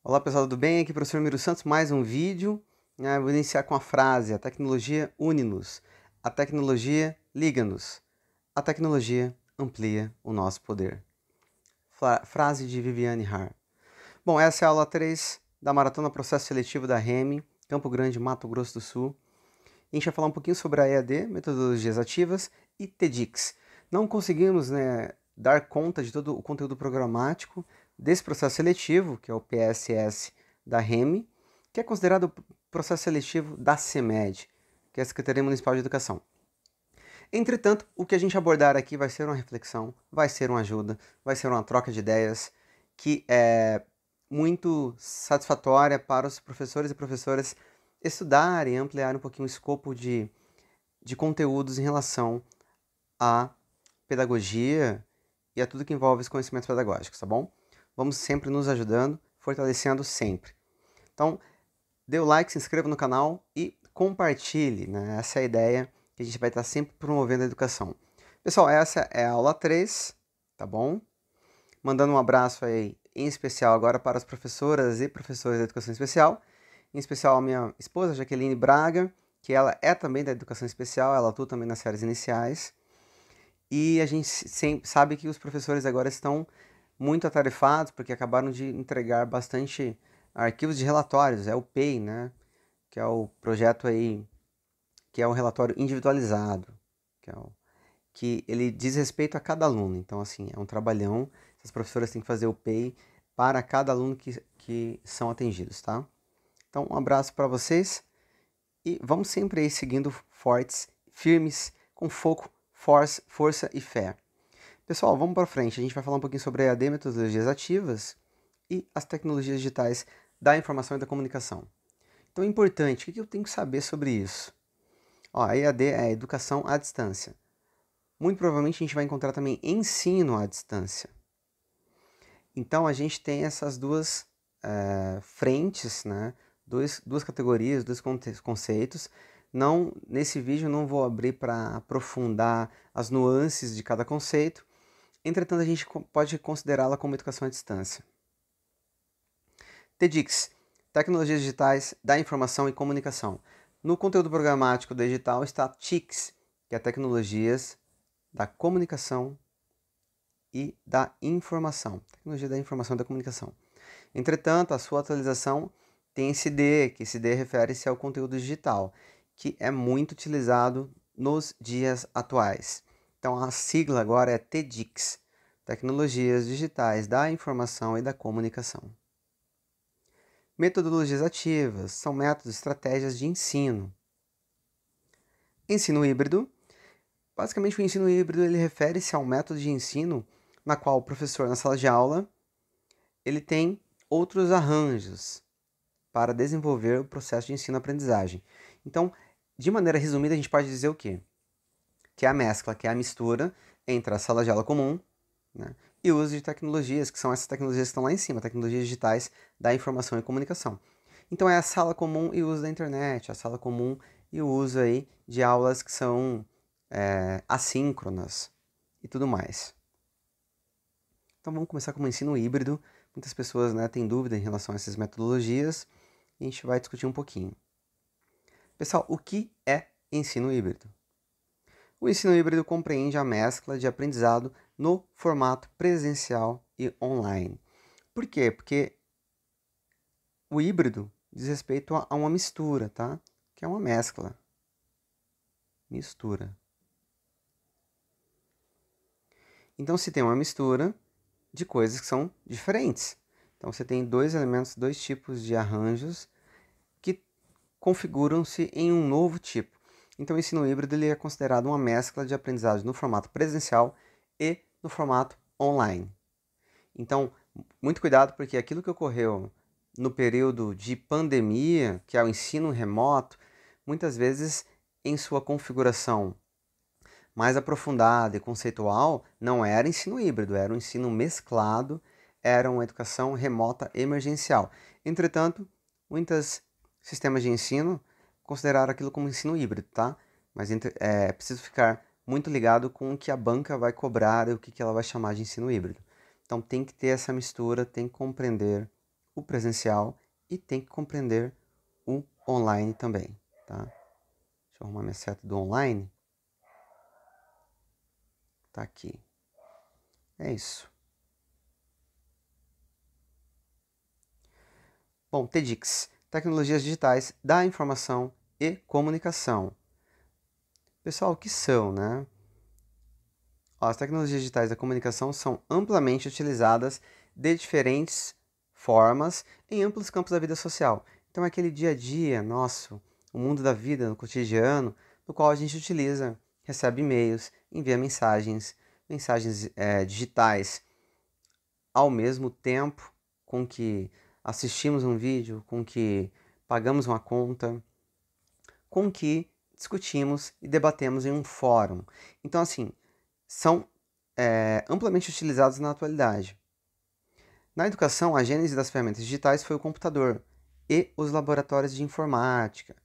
Olá pessoal, tudo bem? Aqui é o professor Miro Santos, mais um vídeo. Vou iniciar com a frase: a tecnologia une-nos, a tecnologia liga-nos, a tecnologia amplia o nosso poder. Frase de Viviane Har. Bom, essa é a aula 3 da Maratona Processo Seletivo da REME, Campo Grande, Mato Grosso do Sul. A gente vai falar um pouquinho sobre a EAD, metodologias ativas, e TEDx. Não conseguimos dar conta de todo o conteúdo programático desse processo seletivo, que é o PSS da REME, que é considerado o processo seletivo da CEMED, que é a Secretaria Municipal de Educação. Entretanto, o que a gente abordar aqui vai ser uma reflexão, vai ser uma ajuda, vai ser uma troca de ideias que é muito satisfatória para os professores e professoras estudarem, ampliar um pouquinho o escopo de conteúdos em relação à pedagogia e a tudo que envolve os conhecimentos pedagógicos, tá bom? Vamos sempre nos ajudando, fortalecendo sempre. Então, dê o like, se inscreva no canal e compartilhe, né? Essa é a ideia que a gente vai estar sempre promovendo a educação. Pessoal, essa é a aula 3, tá bom? Mandando um abraço aí, em especial agora para as professoras e professores da Educação Especial, em especial a minha esposa, Jaqueline Braga, que ela é também da Educação Especial, ela atua também nas séries iniciais. E a gente sempre sabe que os professores agora estão muito atarefados, porque acabaram de entregar bastante arquivos de relatórios, é o PEI, né? Que é o projeto aí, que é o relatório individualizado, que ele diz respeito a cada aluno. Então, assim, é um trabalhão, as professoras têm que fazer o PEI para cada aluno que são atendidos, tá? Então, um abraço para vocês e vamos sempre aí seguindo fortes, firmes, com foco, força e fé. Pessoal, vamos para frente. A gente vai falar um pouquinho sobre a EAD, metodologias ativas e as tecnologias digitais da informação e da comunicação. Então é importante, o que eu tenho que saber sobre isso? A EAD é a educação à distância. Muito provavelmente a gente vai encontrar também ensino à distância. Então a gente tem essas duas frentes, né? Duas categorias, dois conceitos. Nesse vídeo não vou abrir para aprofundar as nuances de cada conceito. Entretanto, a gente pode considerá-la como educação à distância. TEDx, Tecnologias Digitais da Informação e Comunicação. No conteúdo programático digital está TICS, que é Tecnologias da Comunicação e da Informação. Tecnologia da Informação e da Comunicação. Entretanto, a sua atualização tem esse D, que esse D refere-se ao conteúdo digital, que é muito utilizado nos dias atuais. Então, a sigla agora é TEDx, Tecnologias Digitais da Informação e da Comunicação. Metodologias ativas são métodos, estratégias de ensino. Ensino híbrido. Basicamente, o ensino híbrido ele refere-se a um método de ensino na qual o professor, na sala de aula, ele tem outros arranjos para desenvolver o processo de ensino-aprendizagem. Então, de maneira resumida, a gente pode dizer o quê? Que é a mescla, que é a mistura entre a sala de aula comum, né, e o uso de tecnologias, que são essas tecnologias que estão lá em cima, tecnologias digitais da informação e comunicação. Então é a sala comum e o uso da internet, a sala comum e o uso aí de aulas que são assíncronas e tudo mais. Então vamos começar com o ensino híbrido. Muitas pessoas têm dúvida em relação a essas metodologias e a gente vai discutir um pouquinho. Pessoal, o que é ensino híbrido? O ensino híbrido compreende a mescla de aprendizado no formato presencial e online. Por quê? Porque o híbrido diz respeito a uma mistura, tá? Que é uma mescla. Mistura. Então, se tem uma mistura de coisas que são diferentes. Então, você tem dois elementos, dois tipos de arranjos que configuram-se em um novo tipo. Então, o ensino híbrido ele é considerado uma mescla de aprendizagem no formato presencial e no formato online. Então, muito cuidado, porque aquilo que ocorreu no período de pandemia, que é o ensino remoto, muitas vezes em sua configuração mais aprofundada e conceitual, não era ensino híbrido, era um ensino mesclado, era uma educação remota emergencial. Entretanto, muitos sistemas de ensino consideraram aquilo como ensino híbrido, tá? Mas é preciso ficar muito ligado com o que a banca vai cobrar e o que ela vai chamar de ensino híbrido. Então tem que ter essa mistura, tem que compreender o presencial e tem que compreender o online também, tá? Deixa eu arrumar minha seta do online. Tá aqui. É isso. Bom, TEDx, Tecnologias Digitais da Informação e Comunicação. Pessoal, o que são, né? As tecnologias digitais da comunicação são amplamente utilizadas de diferentes formas em amplos campos da vida social. Então, é aquele dia a dia nosso, o mundo da vida, no cotidiano, no qual a gente utiliza, recebe e-mails, envia mensagens digitais, ao mesmo tempo com que assistimos um vídeo, com que pagamos uma conta, com que discutimos e debatemos em um fórum. Então, assim, são amplamente utilizados na atualidade. Na educação, a gênese das ferramentas digitais foi o computador e os laboratórios de informática,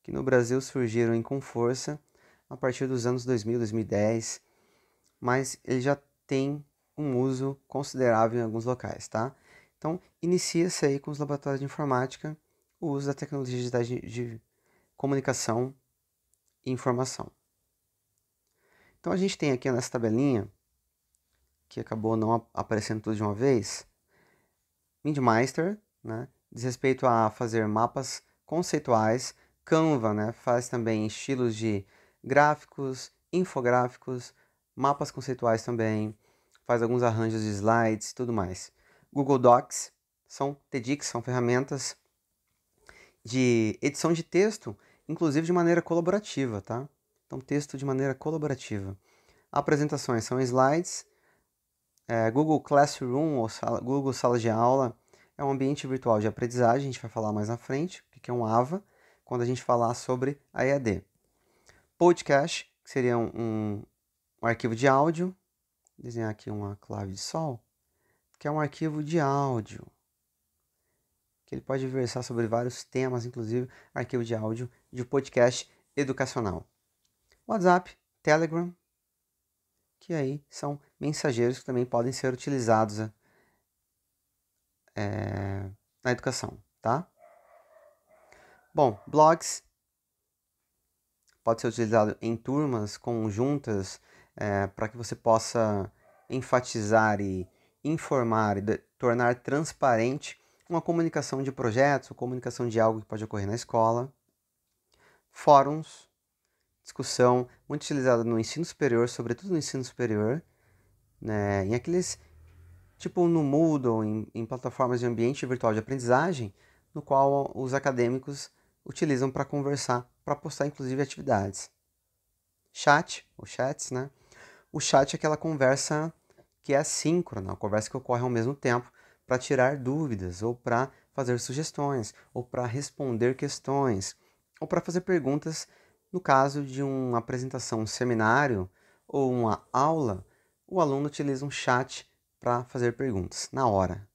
que no Brasil surgiram com força a partir dos anos 2000, 2010, mas ele já tem um uso considerável em alguns locais, tá? Então, inicia-se aí com os laboratórios de informática o uso da tecnologia digital de comunicação e informação. Então, a gente tem aqui nessa tabelinha, que acabou não aparecendo tudo de uma vez, MindMeister, né, diz respeito a fazer mapas conceituais. Canva, né, faz também estilos de gráficos, infográficos, mapas conceituais também, faz alguns arranjos de slides e tudo mais. Google Docs, são TEDx, são ferramentas de edição de texto, inclusive de maneira colaborativa, tá? Então, texto de maneira colaborativa. Apresentações são slides. Google Classroom ou Google Sala de Aula é um ambiente virtual de aprendizagem, a gente vai falar mais na frente, o que é um AVA, quando a gente falar sobre a EAD. Podcast, que seria um arquivo de áudio, vou desenhar aqui uma clave de sol, que é um arquivo de áudio, que ele pode versar sobre vários temas, inclusive arquivo de áudio de podcast educacional. WhatsApp, Telegram, que aí são mensageiros que também podem ser utilizados na educação, tá? Bom, blogs pode ser utilizado em turmas conjuntas para que você possa enfatizar e informar e tornar transparente uma comunicação de projetos, ou comunicação de algo que pode ocorrer na escola. Fóruns, discussão, muito utilizada no ensino superior, sobretudo no ensino superior, né, em aqueles, tipo no Moodle, em plataformas de ambiente virtual de aprendizagem, no qual os acadêmicos utilizam para conversar, para postar inclusive atividades. Chat, ou chats, né? O chat é aquela conversa que é assíncrona, uma conversa que ocorre ao mesmo tempo para tirar dúvidas, ou para fazer sugestões, ou para responder questões, ou para fazer perguntas no caso de uma apresentação, um seminário ou uma aula, o aluno utiliza um chat para fazer perguntas na hora.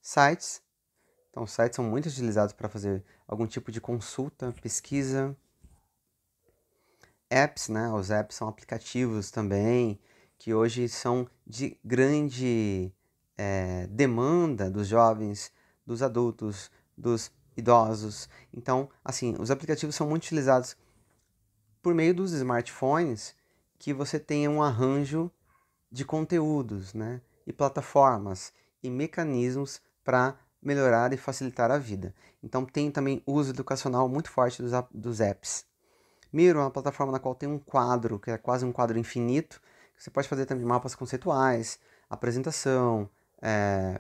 Sites. Então, sites são muito utilizados para fazer algum tipo de consulta, pesquisa. Apps, né? Os apps são aplicativos também, que hoje são de grande demanda dos jovens, dos adultos, dos idosos. Então, assim, os aplicativos são muito utilizados por meio dos smartphones, que você tenha um arranjo de conteúdos, né? E plataformas e mecanismos para melhorar e facilitar a vida. Então tem também uso educacional muito forte dos apps. Miro é uma plataforma na qual tem um quadro, que é quase um quadro infinito, que você pode fazer também mapas conceituais, apresentação,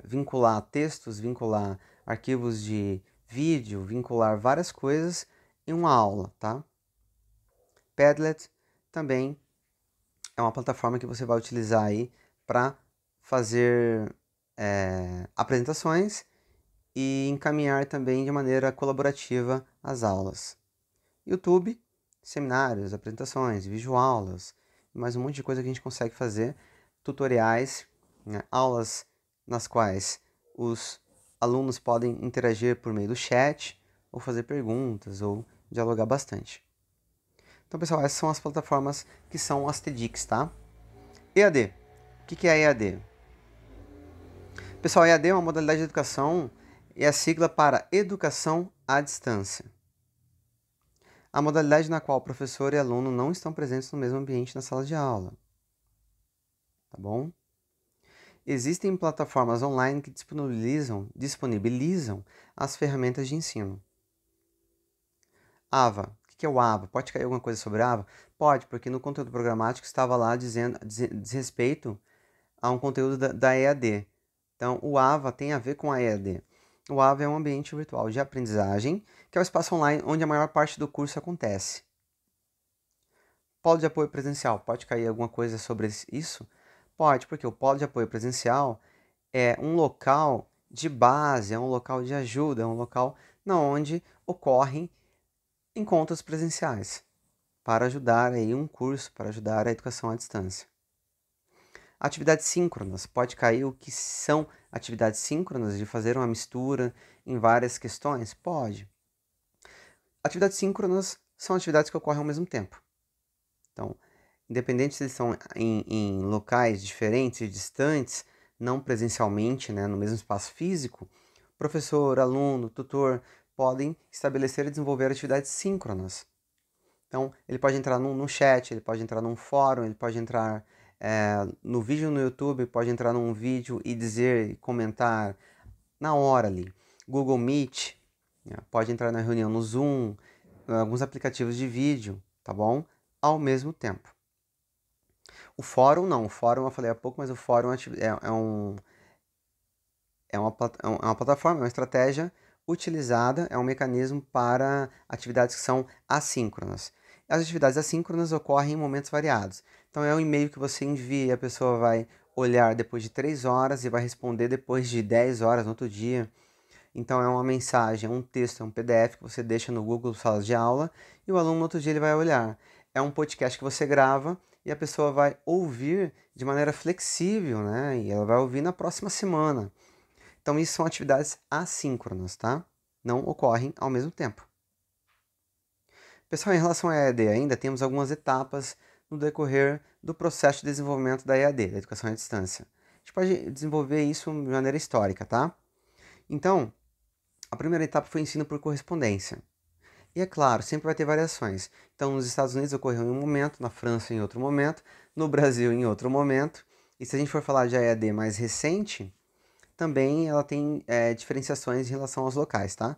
vincular textos, vincular arquivos de vídeo, vincular várias coisas em uma aula, tá? Padlet também é uma plataforma que você vai utilizar aí para fazer apresentações e encaminhar também de maneira colaborativa as aulas. YouTube, seminários, apresentações, videoaulas, mais um monte de coisa que a gente consegue fazer, tutoriais, né, aulas nas quais os alunos podem interagir por meio do chat, ou fazer perguntas, ou dialogar bastante. Então, pessoal, essas são as plataformas que são as TEDx, tá? EAD. O que é a EAD? Pessoal, EAD é uma modalidade de educação e é a sigla para Educação à Distância. A modalidade na qual o professor e aluno não estão presentes no mesmo ambiente na sala de aula. Tá bom? Existem plataformas online que disponibilizam as ferramentas de ensino. AVA. O que é o AVA? Pode cair alguma coisa sobre AVA? Pode, porque no conteúdo programático estava lá diz respeito a um conteúdo da EAD. Então, o AVA tem a ver com a EAD. O AVA é um ambiente virtual de aprendizagem, que é o espaço online onde a maior parte do curso acontece. Polo de apoio presencial. Pode cair alguma coisa sobre isso? Pode, porque o polo de apoio presencial é um local de base, é um local de ajuda, é um local onde ocorrem encontros presenciais para ajudar aí um curso, para ajudar a educação à distância. Atividades síncronas. Pode cair o que são atividades síncronas, de fazer uma mistura em várias questões? Pode. Atividades síncronas são atividades que ocorrem ao mesmo tempo. Então, independente se eles são em locais diferentes e distantes, não presencialmente, né, no mesmo espaço físico, professor, aluno, tutor podem estabelecer e desenvolver atividades síncronas. Então, ele pode entrar num chat, ele pode entrar num fórum, ele pode entrar no vídeo no YouTube, pode entrar num vídeo e dizer e comentar na hora ali. Google Meet, né, pode entrar na reunião no Zoom, alguns aplicativos de vídeo, tá bom? Ao mesmo tempo. O fórum não, o fórum eu falei há pouco, mas o fórum é uma plataforma, é uma estratégia utilizada, é um mecanismo para atividades que são assíncronas. As atividades assíncronas ocorrem em momentos variados. Então é um e-mail que você envia e a pessoa vai olhar depois de 3 horas e vai responder depois de 10 horas no outro dia. Então é uma mensagem, é um texto, é um PDF que você deixa no Google Salas de Aula e o aluno no outro dia ele vai olhar. É um podcast que você grava e a pessoa vai ouvir de maneira flexível, né? E ela vai ouvir na próxima semana. Então isso são atividades assíncronas, tá? Não ocorrem ao mesmo tempo. Pessoal, em relação à EAD ainda temos algumas etapas no decorrer do processo de desenvolvimento da EAD, da educação à distância. A gente pode desenvolver isso de maneira histórica, tá? Então, a primeira etapa foi ensino por correspondência. E é claro, sempre vai ter variações. Então, nos Estados Unidos ocorreu em um momento, na França em outro momento, no Brasil em outro momento. E se a gente for falar de EAD mais recente, também ela tem diferenciações em relação aos locais, tá?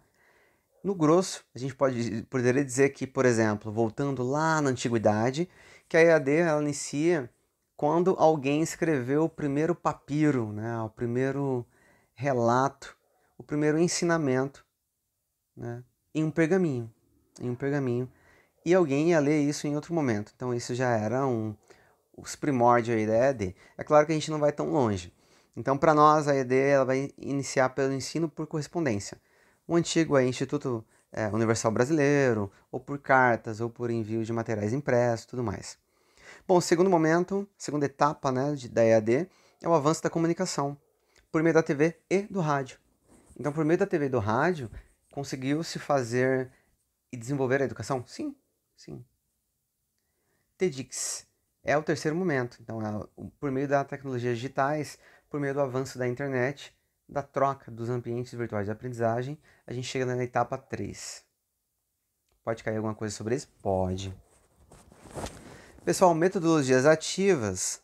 No grosso, a gente poderia dizer que, por exemplo, voltando lá na antiguidade, que a EAD ela inicia quando alguém escreveu o primeiro papiro, né? O primeiro relato, o primeiro ensinamento, né? Em um pergaminho, e alguém ia ler isso em outro momento. Então isso já era os primórdios aí da EAD. É claro que a gente não vai tão longe. Então para nós a EAD ela vai iniciar pelo ensino por correspondência. O antigo é Instituto Universal Brasileiro, ou por cartas, ou por envio de materiais impressos, tudo mais. Bom, o segundo momento, segunda etapa, né, da EAD é o avanço da comunicação por meio da TV e do rádio. Então, por meio da TV e do rádio, conseguiu-se fazer e desenvolver a educação? Sim, sim. TEDx é o terceiro momento. Então, por meio das tecnologias digitais, por meio do avanço da internet, da troca dos ambientes virtuais de aprendizagem, a gente chega na etapa 3. Pode cair alguma coisa sobre isso? Pode. Pessoal, metodologias ativas,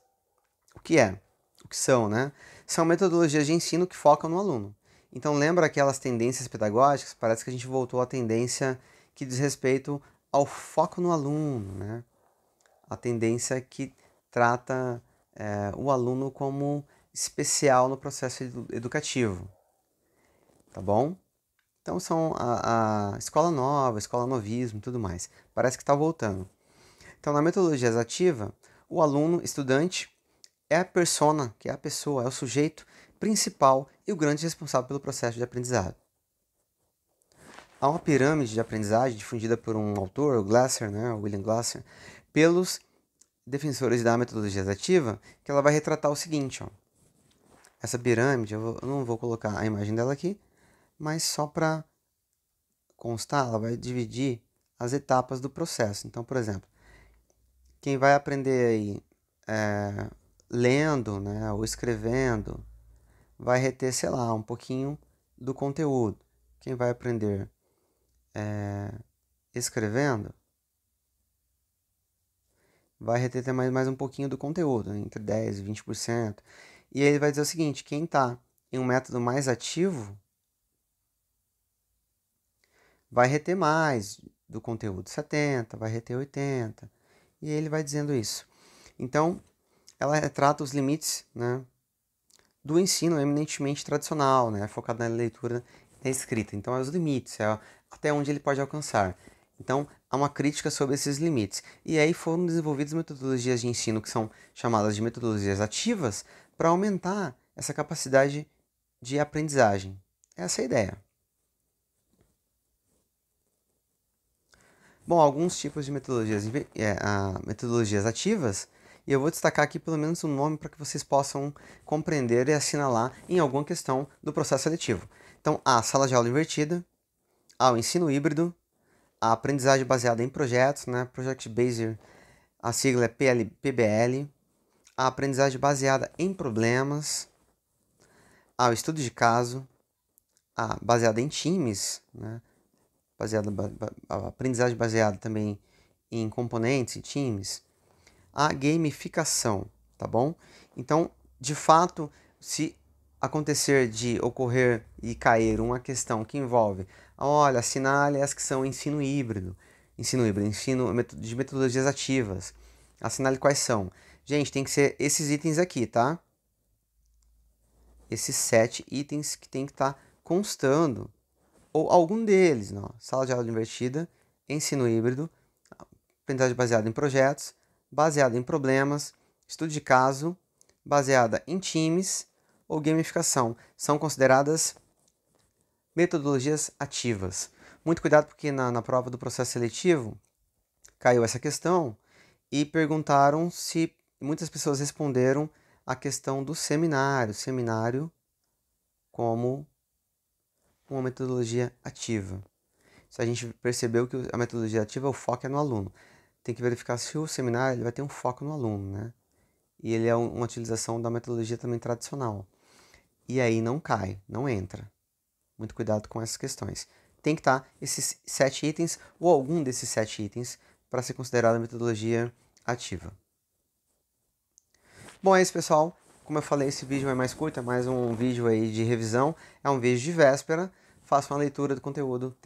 o que é? O que são, né? São metodologias de ensino que focam no aluno. Então, lembra aquelas tendências pedagógicas? Parece que a gente voltou à tendência que diz respeito ao foco no aluno, né? A tendência que trata o aluno como especial no processo educativo, tá bom? Então são a escola nova, escola novismo e tudo mais. Parece que está voltando. Então na metodologia ativa, o aluno, estudante, é a persona, que é a pessoa, é o sujeito principal e o grande responsável pelo processo de aprendizado. Há uma pirâmide de aprendizagem difundida por um autor, o Glasser, né, o William Glasser, pelos defensores da metodologia ativa, que ela vai retratar o seguinte, ó. Essa pirâmide, eu não vou colocar a imagem dela aqui, mas só para constar, ela vai dividir as etapas do processo. Então, por exemplo, quem vai aprender aí lendo, né, ou escrevendo, vai reter, sei lá, um pouquinho do conteúdo. Quem vai aprender escrevendo vai reter até mais um pouquinho do conteúdo, entre 10% e 20%. E aí ele vai dizer o seguinte, quem está em um método mais ativo vai reter mais do conteúdo, 70%, vai reter 80%. E aí ele vai dizendo isso. Então, ela retrata os limites, né, do ensino eminentemente tradicional, né, focado na leitura e na escrita. Então, é os limites, é até onde ele pode alcançar. Então, há uma crítica sobre esses limites. E aí foram desenvolvidas metodologias de ensino que são chamadas de metodologias ativas para aumentar essa capacidade de aprendizagem. Essa é a ideia. Bom, alguns tipos de metodologias ativas, e eu vou destacar aqui pelo menos um nome para que vocês possam compreender e assinalar em alguma questão do processo seletivo. Então, a sala de aula invertida, o ensino híbrido, a aprendizagem baseada em projetos, né? Project Based, a sigla é PBL, a aprendizagem baseada em problemas, o estudo de caso, a baseada em times, né? A aprendizagem baseada também em componentes e times, a gamificação, tá bom? Então, de fato, se acontecer de ocorrer e cair uma questão que envolve, olha, assinale as que são ensino híbrido de metodologias ativas, assinale quais são. Gente, tem que ser esses itens aqui, tá? Esses 7 itens que tem que estar constando, ou algum deles, não. Sala de aula invertida, ensino híbrido, aprendizagem baseada em projetos, baseada em problemas, estudo de caso, baseada em times ou gamificação. São consideradas metodologias ativas. Muito cuidado porque na prova do processo seletivo caiu essa questão e perguntaram se muitas pessoas responderam a questão do seminário como uma metodologia ativa. Se a gente percebeu que a metodologia ativa, o foco é no aluno. Tem que verificar se o seminário ele vai ter um foco no aluno, né? E ele é uma utilização da metodologia também tradicional. E aí não cai, não entra. Muito cuidado com essas questões. Tem que estar esses 7 itens ou algum desses 7 itens para ser considerada metodologia ativa. Bom, é isso, pessoal. Como eu falei, esse vídeo é mais curto, é mais um vídeo aí de revisão. É um vídeo de véspera. Façam uma leitura do conteúdo,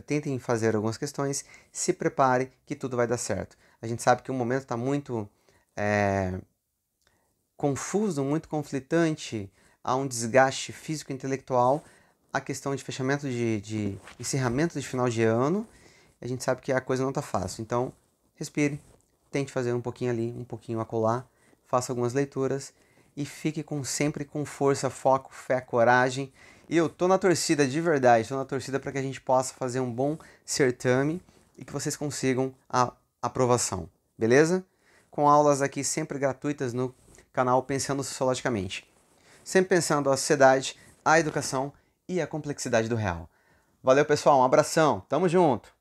tentem fazer algumas questões, se prepare que tudo vai dar certo. A gente sabe que o momento está muito confuso, muito conflitante, há um desgaste físico e intelectual, a questão de fechamento de encerramento de final de ano, a gente sabe que a coisa não está fácil. Então, respire, tente fazer um pouquinho ali, um pouquinho acolá, faça algumas leituras e fique sempre com força, foco, fé, coragem. E eu tô na torcida de verdade, tô na torcida para que a gente possa fazer um bom certame e que vocês consigam a aprovação, beleza? Com aulas aqui sempre gratuitas no canal Pensando Sociologicamente. Sempre pensando a sociedade, a educação e a complexidade do real. Valeu, pessoal, um abração, tamo junto!